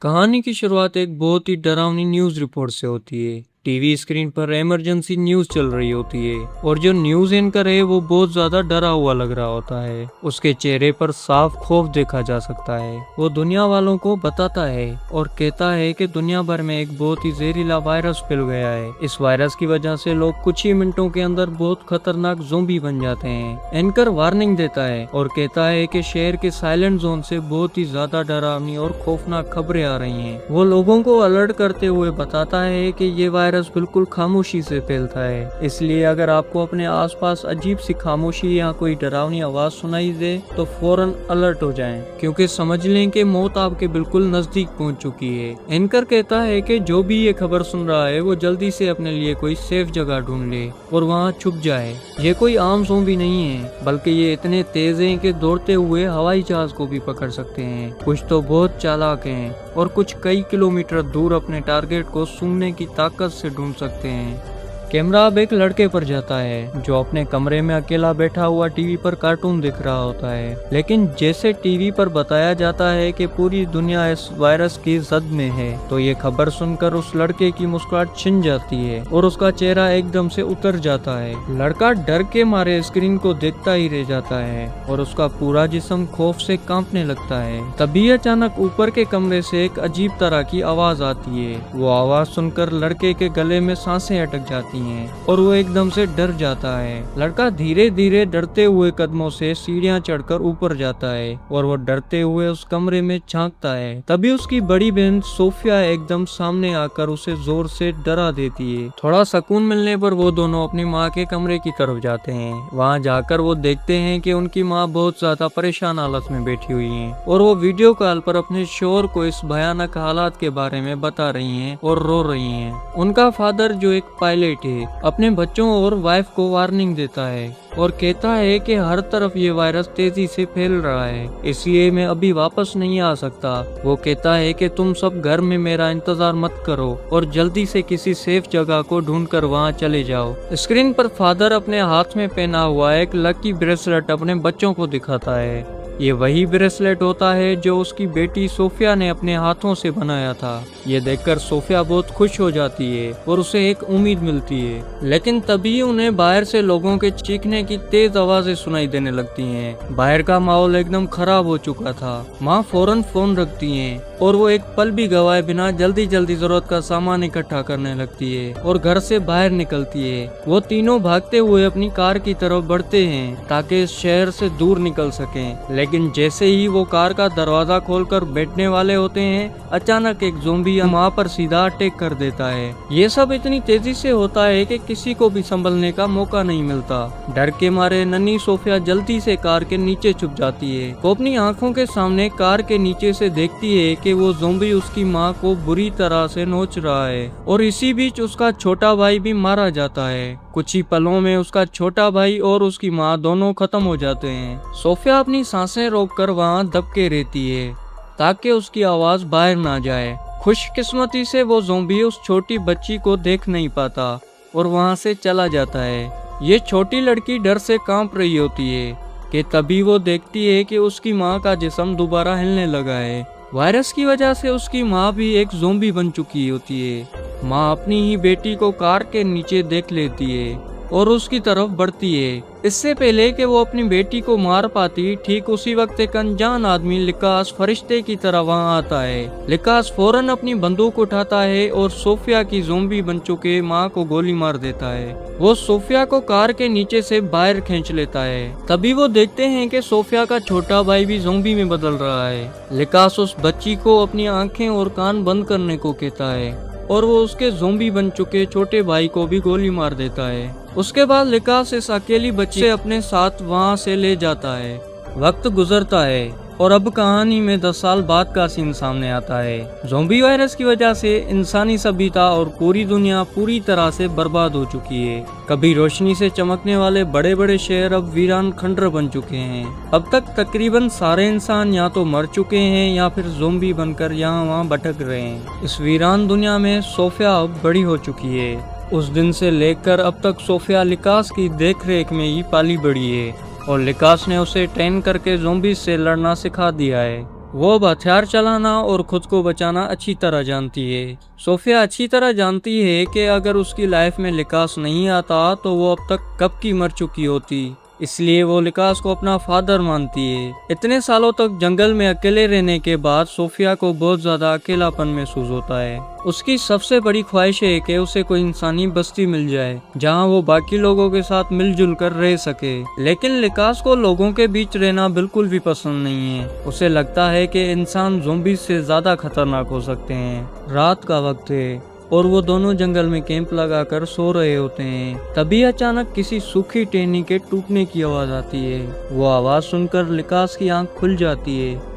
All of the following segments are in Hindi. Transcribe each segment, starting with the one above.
कहानी की शुरुआत एक बहुत ही डरावनी न्यूज़ रिपोर्ट से होती है। टीवी स्क्रीन पर इमरजेंसी न्यूज़ चल रही होती है और जो न्यूज़ एंकर है वो बहुत ज्यादा डरा हुआ लग रहा होता है। उसके चेहरे पर साफ खौफ देखा जा सकता है। वो दुनिया वालों को बताता है और कहता है कि दुनिया भर में एक बहुत ही जहरीला वायरस फैल गया है। इस वायरस की वजह से लोग कुछ ही मिनटों के अंदर बहुत खतरनाक ज़ोंबी बन जाते हैं। एंकर वार्निंग देता है और कहता है कि शहर के साइलेंट जोन से बहुत ही ज्यादा डरावनी और खौफनाक खबरें आ रही हैं। वो लोगों को अलर्ट करते हुए बताता है कि ये वायरस बिल्कुल खामोशी से फैलता है, इसलिए अगर आपको अपने आसपास अजीब सी खामोशी या कोई डरावनी आवाज सुनाई दे तो फौरन अलर्ट हो जाएं, क्योंकि समझ लें कि मौत आपके बिल्कुल नजदीक पहुंच चुकी है। एंकर कहता है कि जो भी ये खबर सुन रहा है वो जल्दी से अपने लिए कोई सेफ जगह ढूंढ ले और वहाँ छुप जाए। ये कोई आम ज़ॉम्बी नहीं है, बल्कि ये इतने तेज हैं कि दौड़ते हुए हवाई जहाज को भी पकड़ सकते हैं। कुछ तो बहुत चालाक हैं और कुछ कई किलोमीटर दूर अपने टारगेट को सूंघने की ताकत से ढूंढ सकते हैं। कैमरा अब एक लड़के पर जाता है जो अपने कमरे में अकेला बैठा हुआ टीवी पर कार्टून देख रहा होता है। लेकिन जैसे टीवी पर बताया जाता है कि पूरी दुनिया इस वायरस की जद में है, तो ये खबर सुनकर उस लड़के की मुस्कुराहट छिन जाती है और उसका चेहरा एकदम से उतर जाता है। लड़का डर के मारे स्क्रीन को देखता ही रह जाता है और उसका पूरा जिस्म खौफ से कांपने लगता है। तभी अचानक ऊपर के कमरे से एक अजीब तरह की आवाज आती है। वो आवाज सुनकर लड़के के गले में सांसें अटक जाती हैं और वो एकदम से डर जाता है। लड़का धीरे धीरे डरते हुए कदमों से सीढ़ियां चढ़कर ऊपर जाता है और वो डरते हुए उस कमरे में झांकता है। तभी उसकी बड़ी बहन सोफिया एकदम सामने आकर उसे जोर से डरा देती है। थोड़ा सुकून मिलने पर वो दोनों अपनी माँ के कमरे की तरफ जाते हैं। वहाँ जाकर वो देखते हैं कि उनकी माँ बहुत ज्यादा परेशान हालत में बैठी हुई है और वो वीडियो कॉल पर अपने शोहर को इस भयानक हालात के बारे में बता रही हैं और रो रही हैं। उनका फादर जो एक पायलट है अपने बच्चों और वाइफ को वार्निंग देता है और कहता है कि हर तरफ ये वायरस तेजी से फैल रहा है, इसलिए मैं अभी वापस नहीं आ सकता। वो कहता है कि तुम सब घर में मेरा इंतजार मत करो और जल्दी से किसी सेफ जगह को ढूंढकर वहाँ चले जाओ। स्क्रीन पर फादर अपने हाथ में पहना हुआ एक लकी ब्रेसलेट अपने बच्चों को दिखाता है। ये वही ब्रेसलेट होता है जो उसकी बेटी सोफिया ने अपने हाथों से बनाया था। ये देखकर सोफिया बहुत खुश हो जाती है और उसे एक उम्मीद मिलती है। लेकिन तभी उन्हें बाहर से लोगों के चीखने की तेज आवाजें सुनाई देने लगती हैं। बाहर का माहौल एकदम खराब हो चुका था। माँ फौरन फोन रखती हैं और वो एक पल भी गवाए बिना जल्दी जल्दी जरूरत का सामान इकट्ठा करने लगती है और घर से बाहर निकलती है। वो तीनों भागते हुए अपनी कार की तरफ बढ़ते हैं ताकि इस शहर से दूर निकल सकें। लेकिन जैसे ही वो कार का दरवाजा खोलकर बैठने वाले होते हैं, अचानक एक ज़ॉम्बी माँ पर सीधा अटैक कर देता है। ये सब इतनी तेजी से होता है कि किसी को भी संभलने का मौका नहीं मिलता। डर के मारे नन्ही सोफिया जल्दी से कार के नीचे छुप जाती है। वो अपनी आंखों के सामने कार के नीचे से देखती है कि वो ज़ॉम्बी उसकी माँ को बुरी तरह से नोच रहा है और इसी बीच उसका छोटा भाई भी मारा जाता है। कुछ ही पलों में उसका छोटा भाई और उसकी माँ दोनों खत्म हो जाते हैं। सोफिया अपनी सांसें रोककर वहाँ दबके रहती है ताकि उसकी आवाज बाहर ना जाए। खुशकिस्मती से वो ज़ॉम्बी उस छोटी बच्ची को देख नहीं पाता और वहाँ से चला जाता है। ये छोटी लड़की डर से कांप रही होती है कि तभी वो देखती है कि उसकी माँ का जिस्म दोबारा हिलने लगा है। वायरस की वजह से उसकी माँ भी एक ज़ॉम्बी बन चुकी होती है। माँ अपनी ही बेटी को कार के नीचे देख लेती है और उसकी तरफ बढ़ती है। इससे पहले कि वो अपनी बेटी को मार पाती, ठीक उसी वक्त एक अनजान आदमी लिकास फरिश्ते की तरह वहाँ आता है। लिकास फौरन अपनी बंदूक उठाता है और सोफिया की ज़ॉम्बी बन चुके माँ को गोली मार देता है। वो सोफिया को कार के नीचे से बाहर खींच लेता है। तभी वो देखते हैं कि सोफिया का छोटा भाई भी ज़ॉम्बी में बदल रहा है। लिकास उस बच्ची को अपनी आंखें और कान बंद करने को कहता है और वो उसके ज़ॉम्बी बन चुके छोटे भाई को भी गोली मार देता है। उसके बाद लिकास इस अकेली बच्ची से अपने साथ वहाँ से ले जाता है। वक्त गुजरता है और अब कहानी में 10 साल बाद का सीन सामने आता है। ज़ॉम्बी वायरस की वजह से इंसानी सभ्यता और पूरी दुनिया पूरी तरह से बर्बाद हो चुकी है। कभी रोशनी से चमकने वाले बड़े बड़े शहर अब वीरान खंडर बन चुके हैं। अब तक तकरीबन सारे इंसान या तो मर चुके हैं या फिर ज़ॉम्बी बनकर यहाँ वहाँ भटक रहे हैं। इस वीरान दुनिया में सोफिया अब बड़ी हो चुकी है। उस दिन से लेकर अब तक सोफिया लिकास की देखरेख में ही पाली बड़ी है और लिकास ने उसे ट्रेन करके ज़ॉम्बी से लड़ना सिखा दिया है। वो अब हथियार चलाना और खुद को बचाना अच्छी तरह जानती है। सोफिया अच्छी तरह जानती है कि अगर उसकी लाइफ में लिकास नहीं आता तो वो अब तक कब की मर चुकी होती, इसलिए वो लिकास को अपना फादर मानती है। इतने सालों तक जंगल में अकेले रहने के बाद सोफिया को बहुत ज्यादा अकेलापन महसूस होता है। उसकी सबसे बड़ी ख्वाहिश है कि उसे कोई इंसानी बस्ती मिल जाए जहां वो बाकी लोगों के साथ मिलजुल कर रह सके, लेकिन लिकास को लोगों के बीच रहना बिल्कुल भी पसंद नहीं है। उसे लगता है कि इंसान ज़ॉम्बी से ज्यादा खतरनाक हो सकते हैं। रात का वक्त है और वो दोनों जंगल में कैंप लगाकर सो रहे होते हैं। तभी अचानक किसी सूखी टहनी के टूटने की आवाज आती है। वो आवाज सुनकर लिकास की आंख खुल जाती है।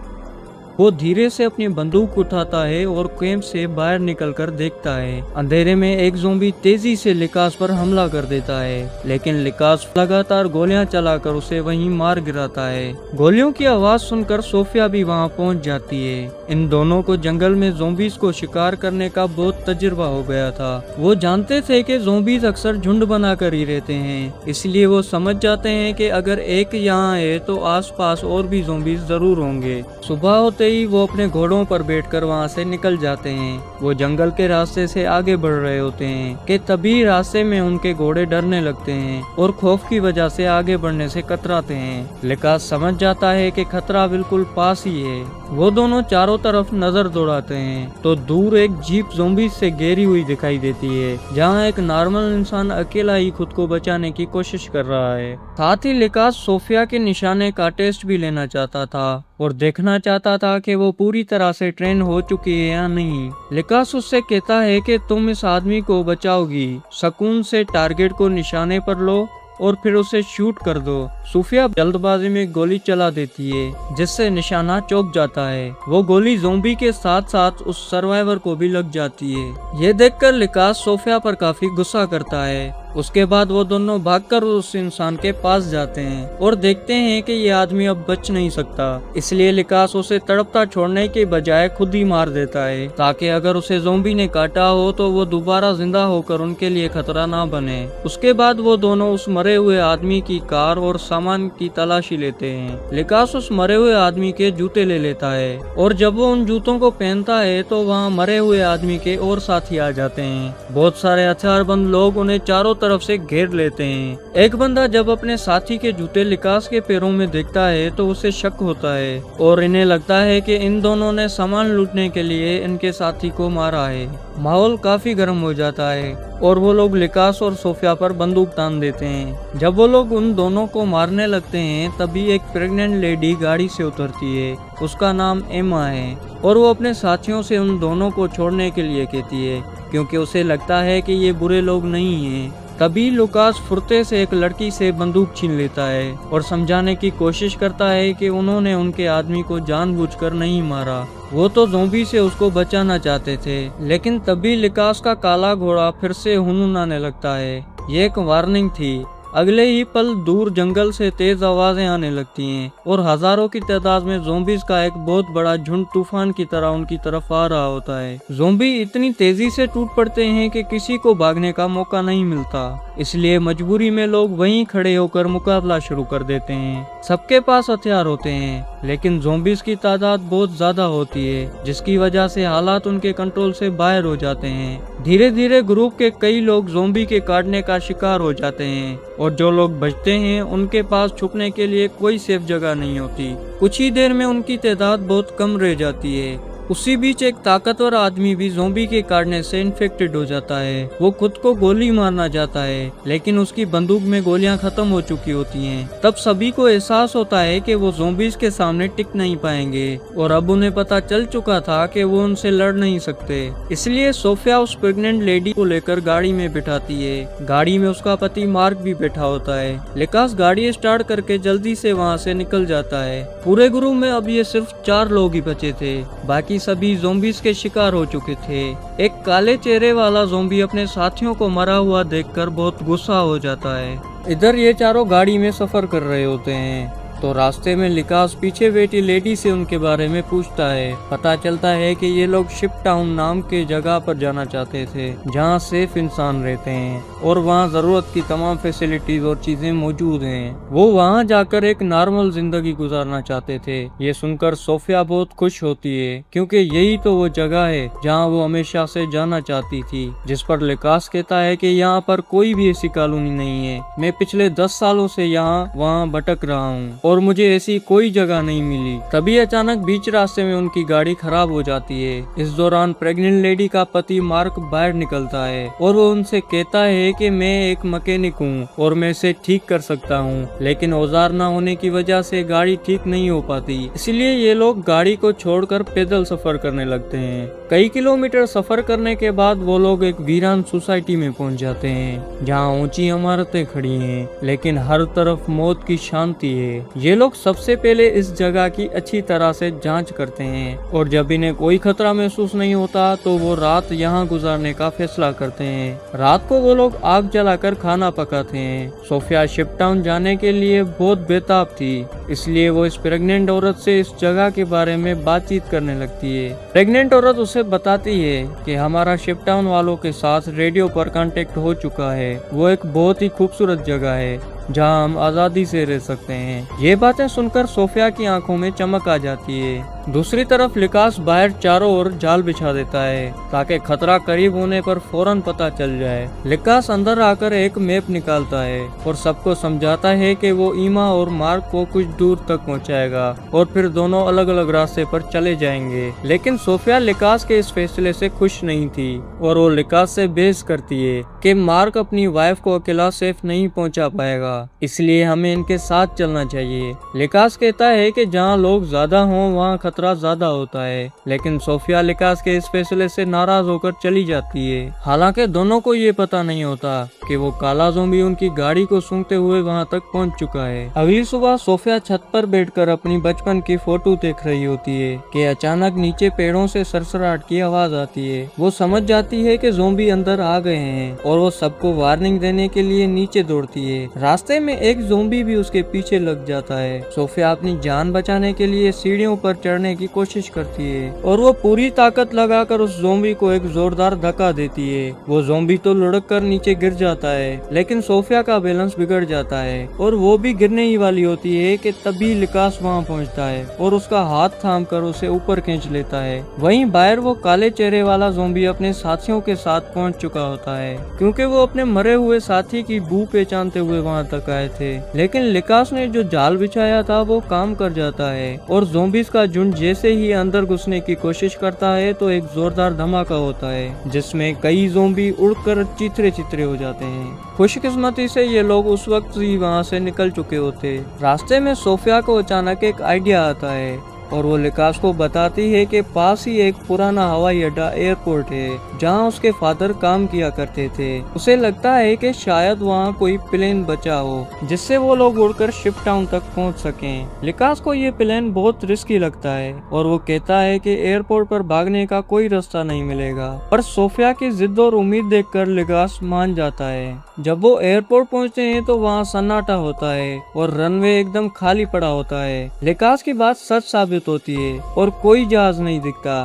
वो धीरे से अपनी बंदूक उठाता है और कैंप से बाहर निकलकर देखता है। अंधेरे में एक ज़ॉम्बी तेजी से लिकास पर हमला कर देता है, लेकिन लिकास लगातार गोलियां चलाकर उसे वहीं मार गिराता है। गोलियों की आवाज सुनकर सोफिया भी वहां पहुंच जाती है। इन दोनों को जंगल में ज़ॉम्बीज को शिकार करने का बहुत तजुर्बा हो गया था। वो जानते थे कि ज़ॉम्बीज अक्सर झुंड बनाकर ही रहते हैं, इसलिए वो समझ जाते हैं कि अगर एक यहाँ है तो आसपास और भी ज़ॉम्बीज जरूर होंगे। सुबह होते ही वो अपने घोड़ों पर बैठकर वहां से निकल जाते हैं। वो जंगल के रास्ते से आगे बढ़ रहे होते हैं कि तभी रास्ते में उनके घोड़े डरने लगते हैं और खौफ की वजह से आगे बढ़ने से कतराते हैं। लिकास समझ जाता है कि खतरा बिल्कुल पास ही है। वो दोनों चारों तरफ नजर दौड़ाते हैं तो दूर एक जीप ज़ॉम्बी से घेरी हुई दिखाई देती है, जहां एक नॉर्मल इंसान अकेला ही खुद को बचाने की कोशिश कर रहा है। साथ ही लिकास सोफिया के निशाने का टेस्ट भी लेना चाहता था और देखना चाहता था कि वो पूरी तरह से ट्रेन हो चुकी है या नहीं। लिकास उससे कहता है कि तुम इस आदमी को बचाओगी, सुकून से टारगेट को निशाने पर लो और फिर उसे शूट कर दो। सोफिया जल्दबाजी में गोली चला देती है, जिससे निशाना चौंक जाता है। वो गोली ज़ॉम्बी के साथ साथ उस सर्वाइवर को भी लग जाती है। ये देखकर लिकास सोफिया पर काफी गुस्सा करता है। उसके बाद वो दोनों भागकर उस इंसान के पास जाते हैं और देखते हैं कि ये आदमी अब बच नहीं सकता, इसलिए लिकास उसे तड़पता छोड़ने के बजाय खुद ही मार देता है, ताकि अगर उसे ज़ॉम्बी ने काटा हो तो वो दोबारा जिंदा होकर उनके लिए खतरा ना बने। उसके बाद वो दोनों उस मरे हुए आदमी की कार और सामान की तलाशी लेते हैं। लिकास उस मरे हुए आदमी के जूते ले लेता है और जब वो उन जूतों को पहनता है तो वहाँ मरे हुए आदमी के और साथी आ जाते हैं। बहुत सारे हथियारबंद लोग उन्हें चारों तरफ से घेर लेते हैं। एक बंदा जब अपने साथी के जूते लिकास के पैरों में देखता है तो उसे शक होता है और इन्हें लगता है कि इन दोनों ने सामान लूटने के लिए इनके साथी को मारा है। माहौल काफी गर्म हो जाता है और वो लोग लिकास और सोफिया पर बंदूक तान देते हैं। जब वो लोग उन दोनों को मारने लगते हैं तभी एक प्रेग्नेंट लेडी गाड़ी से उतरती है। उसका नाम एमा है और वो अपने साथियों से उन दोनों को छोड़ने के लिए कहती है, क्योंकि उसे लगता है कि ये बुरे लोग नहीं हैं। तभी लुकास फुर्ते से एक लड़की से बंदूक छीन लेता है और समझाने की कोशिश करता है कि उन्होंने उनके आदमी को जानबूझकर नहीं मारा, वो तो ज़ॉम्बी से उसको बचाना चाहते थे। लेकिन तभी लिकास का काला घोड़ा फिर से हुनहुनाने लगता है। ये एक वार्निंग थी। अगले ही पल दूर जंगल से तेज आवाजें आने लगती हैं और हजारों की तादाद में ज़ॉम्बीज का एक बहुत बड़ा झुंड तूफान की तरह उनकी तरफ आ रहा होता है। ज़ॉम्बी इतनी तेजी से टूट पड़ते हैं कि किसी को भागने का मौका नहीं मिलता, इसलिए मजबूरी में लोग वहीं खड़े होकर मुकाबला शुरू कर देते हैं। सबके पास हथियार होते हैं, लेकिन ज़ॉम्बीज की तादाद बहुत ज्यादा होती है, जिसकी वजह से हालात उनके कंट्रोल से बाहर हो जाते हैं। धीरे धीरे ग्रुप के कई लोग ज़ॉम्बी के काटने का शिकार हो जाते हैं और जो लोग बचते हैं उनके पास छुपने के लिए कोई सेफ जगह नहीं होती। कुछ ही देर में उनकी तादाद बहुत कम रह जाती है। उसी बीच एक ताकतवर आदमी भी ज़ॉम्बी के काटने से इन्फेक्टेड हो जाता है। वो खुद को गोली मारना चाहता है, लेकिन उसकी बंदूक में गोलियां खत्म हो चुकी होती हैं। तब सभी को एहसास होता है कि वो ज़ॉम्बीज के सामने टिक नहीं पाएंगे और अब उन्हें पता चल चुका था कि वो उनसे लड़ नहीं सकते। इसलिए सोफिया उस प्रेग्नेंट लेडी को लेकर गाड़ी में बिठाती है। गाड़ी में उसका पति मार्क भी बैठा होता है। लिकास गाड़ी स्टार्ट करके जल्दी से वहाँ से निकल जाता है। पूरे ग्रुप में अब ये सिर्फ 4 लोग ही बचे थे, बाकी सभी ज़ॉम्बीज के शिकार हो चुके थे। एक काले चेहरे वाला ज़ॉम्बी अपने साथियों को मरा हुआ देखकर बहुत गुस्सा हो जाता है। इधर ये चारों गाड़ी में सफर कर रहे होते हैं। तो रास्ते में लिकास पीछे बैठी लेडी से उनके बारे में पूछता है। पता चलता है कि ये लोग शिप टाउन नाम के जगह पर जाना चाहते थे जहाँ सेफ इंसान रहते हैं और वहाँ जरूरत की तमाम फैसिलिटीज और चीजें मौजूद हैं। वो वहाँ जाकर एक नॉर्मल जिंदगी गुजारना चाहते थे। ये सुनकर सोफिया बहुत खुश होती है क्योंकि यही तो वो जगह है जहाँ वो हमेशा से जाना चाहती थी। जिस पर लिकास कहता है कि यहाँ पर कोई भी ऐसी कॉलोनी नहीं है। मैं पिछले 10 सालों से यहाँ वहाँ भटक रहा हूँ और मुझे ऐसी कोई जगह नहीं मिली। तभी अचानक बीच रास्ते में उनकी गाड़ी खराब हो जाती है। इस दौरान प्रेग्नेंट लेडी का पति मार्क बाहर निकलता है और वो उनसे कहता है कि मैं एक मैकेनिक हूँ और मैं इसे ठीक कर सकता हूँ, लेकिन औजार न होने की वजह से गाड़ी ठीक नहीं हो पाती। इसलिए ये लोग गाड़ी को छोड़कर पैदल सफर करने लगते हैं। कई किलोमीटर सफर करने के बाद वो लोग एक वीरान सोसाइटी में पहुंच जाते हैं जहाँ ऊंची इमारतें खड़ी हैं, लेकिन हर तरफ मौत की शांति है। ये लोग सबसे पहले इस जगह की अच्छी तरह से जांच करते हैं और जब इन्हें कोई खतरा महसूस नहीं होता तो वो रात यहाँ गुजारने का फैसला करते हैं। रात को वो लोग आग जलाकर खाना पकाते हैं। सोफिया शिप टाउन जाने के लिए बहुत बेताब थी, इसलिए वो इस प्रेग्नेंट औरत से इस जगह के बारे में बातचीत करने लगती है। प्रेग्नेंट औरत उसे बताती है कि हमारा शिप टाउन वालों के साथ रेडियो पर कांटेक्ट हो चुका है। वो एक बहुत ही खूबसूरत जगह है जहां हम आजादी से रह सकते हैं। ये बातें सुनकर सोफिया की आंखों में चमक आ जाती है। दूसरी तरफ लिकास बाहर चारों ओर जाल बिछा देता है ताकि खतरा करीब होने पर फौरन पता चल जाए। लिकास अंदर आकर एक मैप निकालता है और सबको समझाता है कि वो ईमा और मार्क को कुछ दूर तक पहुंचाएगा और फिर दोनों अलग अलग रास्ते पर चले जाएंगे। लेकिन सोफिया लिकास के इस फैसले से खुश नहीं थी और वो लिकास से बहस करती है कि मार्क अपनी वाइफ को अकेला सेफ नहीं पहुंचा पाएगा, इसलिए हमें इनके साथ चलना चाहिए। लिकास कहता है कि जहाँ लोग ज्यादा हों वहाँ खतरा ज्यादा होता है, लेकिन सोफिया लिकास के इस फैसले से नाराज होकर चली जाती है। हालांकि दोनों को ये पता नहीं होता कि वो काला ज़ोंबी उनकी गाड़ी को सूंघते हुए वहाँ तक पहुँच चुका है। अगली सुबह सोफिया छत पर बैठकर अपनी बचपन की फोटो देख रही होती है कि अचानक नीचे पेड़ों से सरसराहट की आवाज आती है। वो समझ जाती है कि ज़ोंबी अंदर आ गए हैं और वो सबको वार्निंग देने के लिए नीचे दौड़ती है। रास्ते में एक ज़ोंबी भी उसके पीछे लग जाता है। सोफिया अपनी जान बचाने के लिए सीढ़ियों पर चढ़ने की कोशिश करती है और वो पूरी ताकत लगाकर उस ज़ोंबी को एक जोरदार धक्का देती है। वो ज़ोंबी तो लुढ़क कर नीचे गिर जाता है, लेकिन सोफिया का बैलेंस बिगड़ जाता है और वो भी गिरने ही वाली होती है कि तभी लिकास वहाँ पहुँचता है और उसका हाथ थाम कर उसे ऊपर खींच लेता है। वहीं बाहर वो काले चेहरे वाला ज़ोंबी अपने साथियों के साथ पहुँच चुका होता है, क्योंकि वो अपने मरे हुए साथी की बू पहचानते हुए वहाँ तक आए थे। लेकिन लिकास ने जो जाल बिछाया था वो काम कर जाता है और ज़ोंबीज का झुंड जैसे ही अंदर घुसने की कोशिश करता है तो एक जोरदार धमाका होता है जिसमें कई ज़ोंबी उड़कर चिथरे चिथरे हो जाते हैं। खुशकिस्मती से ये लोग उस वक्त ही वहाँ से निकल चुके होते। रास्ते में सोफिया को अचानक एक आइडिया आता है और वो लिकास को बताती है कि पास ही एक पुराना हवाई अड्डा एयरपोर्ट है जहां उसके फादर काम किया करते थे। उसे लगता है कि शायद वहां कोई प्लेन बचा हो जिससे वो लोग उड़कर शिप टाउन तक पहुंच सकें। लिकास को ये प्लेन बहुत रिस्की लगता है और वो कहता है कि एयरपोर्ट पर भागने का कोई रास्ता नहीं मिलेगा, पर सोफिया की जिद और उम्मीद देखकर लिकास मान जाता है। जब वो एयरपोर्ट पहुंचते हैं तो वहाँ सन्नाटा होता है और रनवे एकदम खाली पड़ा होता है। लिकास की बात सच साबित होती है और कोई जहाज नहीं दिखता,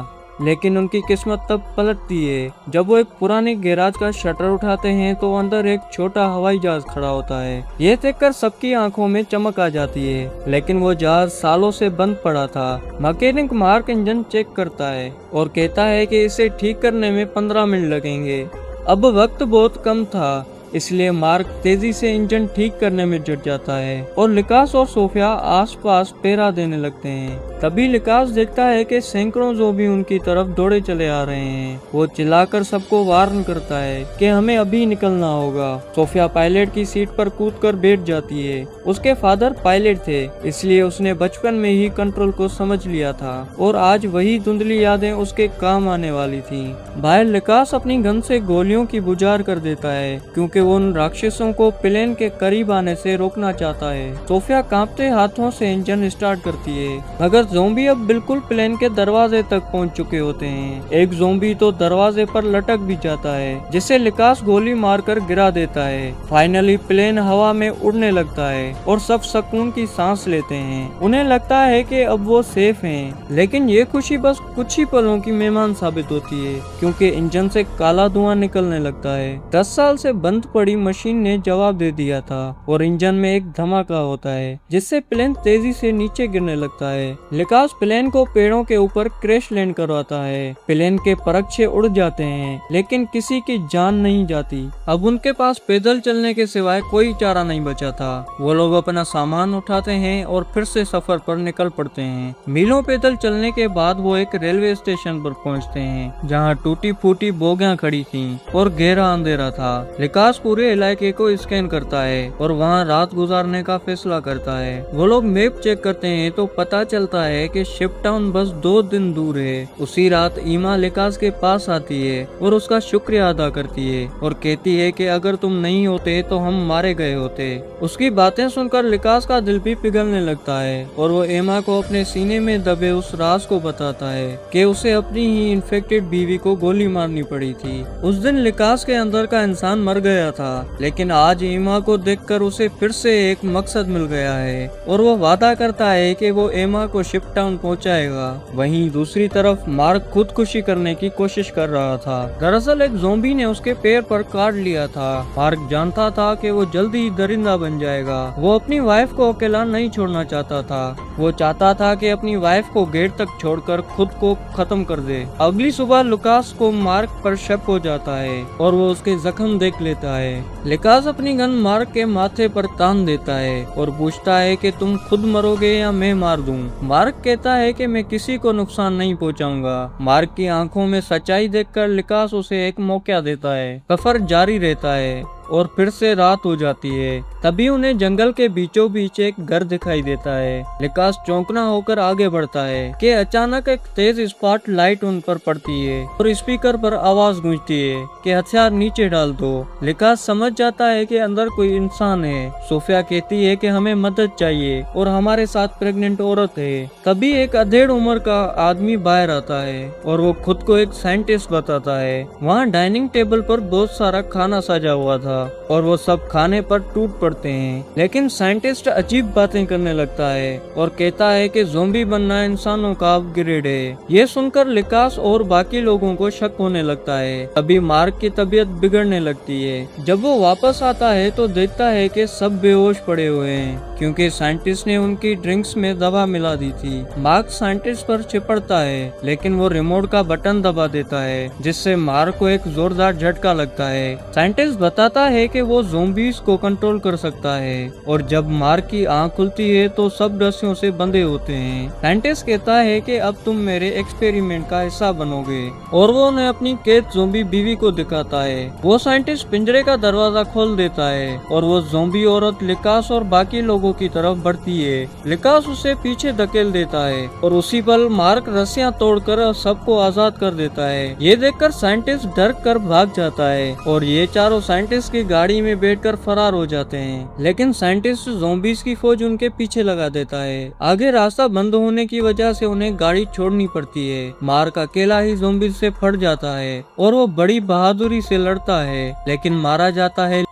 लेकिन उनकी किस्मत तब पलटती है जब वो एक पुराने गैराज का शटर उठाते हैं तो अंदर एक छोटा हवाई जहाज खड़ा होता है। ये देखकर सबकी आंखों में चमक आ जाती है, लेकिन वो जहाज सालों से बंद पड़ा था। मैकेनिक मार्क इंजन चेक करता है और कहता है कि इसे ठीक करने में 15 मिनट लगेंगे। अब वक्त बहुत कम था, इसलिए मार्क तेजी से इंजन ठीक करने में जुट जाता है और लिकास और सोफिया आसपास पहरा देने लगते हैं। तभी लिकास देखता है कि सैकड़ों ज़ोंबी उनकी तरफ दौड़े चले आ रहे हैं। वो चिल्लाकर सबको वार्न करता है कि हमें अभी निकलना होगा। सोफिया पायलट की सीट पर कूदकर बैठ जाती है। उसके फादर पायलट थे, इसलिए उसने बचपन में ही कंट्रोल को समझ लिया था और आज वही धुंधली यादें उसके काम आने वाली थी। बाहर लिकास अपनी गन से गोलियों की बुझार कर देता है, क्योंकि वो उन राक्षसों को प्लेन के करीब आने से रोकना चाहता है। सोफिया कांपते हाथों से इंजन स्टार्ट करती है, मगर ज़ॉम्बी अब बिल्कुल प्लेन के दरवाजे तक पहुंच चुके होते हैं। एक ज़ॉम्बी तो दरवाजे पर लटक भी जाता है, जिसे लिकास गोली मारकर गिरा देता है। फाइनली प्लेन हवा में उड़ने लगता है और सब सुकून की सांस लेते हैं। उन्हें लगता है कि अब वो सेफ हैं, लेकिन ये खुशी बस कुछ ही पलों की मेहमान साबित होती है, क्योंकि इंजन से काला धुआं निकलने लगता है। 10 साल से बंद पड़ी मशीन ने जवाब दे दिया था और इंजन में एक धमाका होता है, जिससे प्लेन तेजी से नीचे गिरने लगता है। लिकास प्लेन को पेड़ों के ऊपर क्रैश लैंड करवाता है। प्लेन के परखचे उड़ जाते हैं, लेकिन किसी की जान नहीं जाती। अब उनके पास पैदल चलने के सिवाय कोई चारा नहीं बचा था। वो लोग अपना सामान उठाते हैं और फिर से सफर पर निकल पड़ते हैं। मीलों पैदल चलने के बाद वो एक रेलवे स्टेशन पर पहुंचते हैं, जहां टूटी फूटी बोगियां खड़ी थीं और गहरा अंधेरा था। लिकास पूरे इलाके को स्कैन करता है और वहां रात गुजारने का फैसला करता है। वो लोग मैप चेक करते हैं तो पता चलता है कि शिप टाउन बस 2 दिन दूर है। उसी रात ईमा लिकास के पास आती है और उसका शुक्रिया अदा करती है और कहती है कि अगर तुम नहीं होते तो हम मारे गए होते। उसकी बातें सुनकर लिकास का दिल भी पिघलने लगता है और वो एमा को अपने सीने में दबे उस राज को बताता है कि उसे अपनी ही इन्फेक्टेड बीवी को गोली मारनी पड़ी थी। उस दिन लिकास के अंदर का इंसान मर गया था, लेकिन आज एमा को देखकर उसे फिर से एक मकसद मिल गया है और वो वादा करता है कि वो एमा को शिप टाउन पहुंचाएगा। वहीं दूसरी तरफ मार्क खुदकुशी करने की कोशिश कर रहा था। दरअसल एक ज़ॉम्बी ने उसके पैर पर काट लिया था। मार्क जानता था कि वो जल्दी ही दरिंदा बन जाएगा। वो अपनी वाइफ को अकेला नहीं छोड़ना चाहता था। वो चाहता था कि अपनी वाइफ को गेट तक छोड़कर खुद को खत्म कर दे। अगली सुबह लुकास को मार्क पर शक हो जाता है और वो उसके जख्म देख लेता है। लिकास अपनी गन मार्क के माथे पर तान देता है और पूछता है कि तुम खुद मरोगे या मैं मार दूं। मार्क कहता है कि मैं किसी को नुकसान नहीं पहुंचाऊंगा। मार्क की आंखों में सच्चाई देखकर लिकास उसे एक मौका देता है। सफर जारी रहता है और फिर से रात हो जाती है। तभी उन्हें जंगल के बीचों बीच एक घर दिखाई देता है। लिकास चौंकना होकर आगे बढ़ता है कि अचानक एक तेज स्पॉट लाइट उन पर पड़ती है और स्पीकर पर आवाज गूंजती है कि हथियार नीचे डाल दो। लिकास समझ जाता है कि अंदर कोई इंसान है। सोफिया कहती है कि हमें मदद चाहिए और हमारे साथ प्रेग्नेंट औरत है। तभी एक अधेड़ उम्र का आदमी बाहर आता है और वो खुद को एक साइंटिस्ट बताता है। वहाँ डाइनिंग टेबल पर बहुत सारा खाना सजा हुआ था और वो सब खाने पर टूट पड़ते हैं, लेकिन साइंटिस्ट अजीब बातें करने लगता है और कहता है कि ज़ॉम्बी बनना इंसानों का अपग्रेड है। ये सुनकर लिकास और बाकी लोगों को शक होने लगता है। अभी मार्क की तबीयत बिगड़ने लगती है। जब वो वापस आता है तो देखता है कि सब बेहोश पड़े हुए हैं, क्योंकि साइंटिस्ट ने उनकी ड्रिंक्स में दवा मिला दी थी। मार्क साइंटिस्ट पर चिपड़ता है, लेकिन वो रिमोट का बटन दबा देता है, जिससे मार्क को एक जोरदार झटका लगता है। साइंटिस्ट बताता है कि वो ज़ॉम्बीज को कंट्रोल कर सकता है और जब मार्क की आंख खुलती है तो सब रस्सियों से बंधे होते हैं। साइंटिस्ट कहता है कि अब तुम मेरे एक्सपेरिमेंट का हिस्सा बनोगे और वो उन्हें अपनी कैद ज़ॉम्बी बीवी को दिखाता है। वो साइंटिस्ट पिंजरे का दरवाजा खोल देता है और वो ज़ॉम्बी औरत लिकास और बाकी लोगों की तरफ बढ़ती है। लिकास उसे पीछे धकेल देता है और उसी पल मार्क रस्सियां तोड़कर सबको आजाद कर देता है। ये देखकर साइंटिस्ट डर कर भाग जाता है और ये चारों साइंटिस्ट की गाड़ी में बैठकर फरार हो जाते हैं, लेकिन साइंटिस्ट ज़ॉम्बीज की फौज उनके पीछे लगा देता है। आगे रास्ता बंद होने की वजह से उन्हें गाड़ी छोड़नी पड़ती है। मार्क अकेला ही ज़ॉम्बीज से फट जाता है और वो बड़ी बहादुरी से लड़ता है, लेकिन मारा जाता है।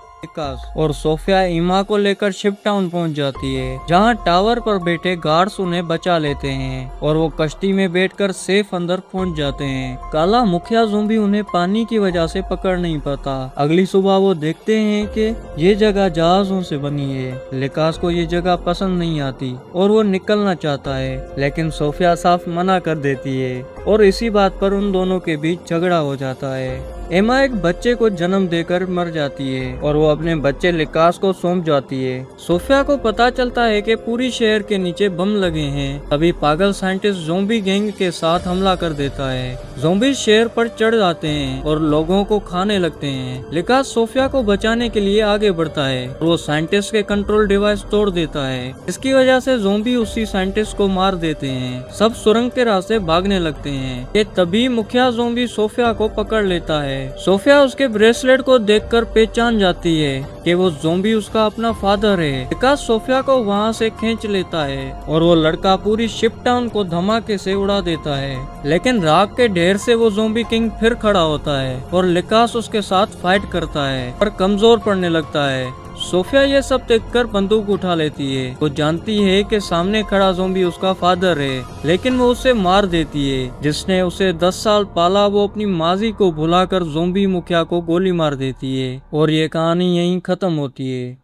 और सोफिया ईमा को लेकर शिप टाउन पहुंच जाती है, जहां टावर पर बैठे गार्ड्स उन्हें बचा लेते हैं और वो कश्ती में बैठकर सेफ अंदर पहुंच जाते हैं। काला मुखिया ज़ॉम्बी उन्हें पानी की वजह से पकड़ नहीं पाता। अगली सुबह वो देखते हैं कि ये जगह जहाजों से बनी है। लिकास को ये जगह पसंद नहीं आती और वो निकलना चाहता है, लेकिन सोफिया साफ मना कर देती है और इसी बात पर उन दोनों के बीच झगड़ा हो जाता है। एमा एक बच्चे को जन्म देकर मर जाती है और वो अपने बच्चे लिकास को सौंप जाती है। सोफिया को पता चलता है कि पूरी शहर के नीचे बम लगे हैं। तभी पागल साइंटिस्ट ज़ॉम्बी गैंग के साथ हमला कर देता है। ज़ॉम्बी शहर पर चढ़ जाते हैं और लोगों को खाने लगते हैं। लिकास सोफिया को बचाने के लिए आगे बढ़ता है और वो साइंटिस्ट के कंट्रोल डिवाइस तोड़ देता है। इसकी वजह से ज़ॉम्बी उसी साइंटिस्ट को मार देते हैं। सब सुरंग के रास्ते भागने लगते हैं कि तभी मुखिया ज़ॉम्बी सोफिया को पकड़ लेता है सोफिया उसके ब्रेसलेट को देखकर पहचान जाती है कि वो ज़ॉम्बी उसका अपना फादर है। लिकास सोफिया को वहाँ से खींच लेता है और वो लड़का पूरी शिप टाउन को धमाके से उड़ा देता है। लेकिन राख के ढेर से वो ज़ॉम्बी किंग फिर खड़ा होता है और लिकास उसके साथ फाइट करता है पर कमजोर पड़ने लगता है। सोफिया ये सब देखकर बंदूक उठा लेती है। वो जानती है कि सामने खड़ा ज़ॉम्बी उसका फादर है, लेकिन वो उसे मार देती है। जिसने उसे 10 साल पाला वो अपनी माजी को भुलाकर ज़ॉम्बी मुखिया को गोली मार देती है और ये कहानी यहीं खत्म होती है।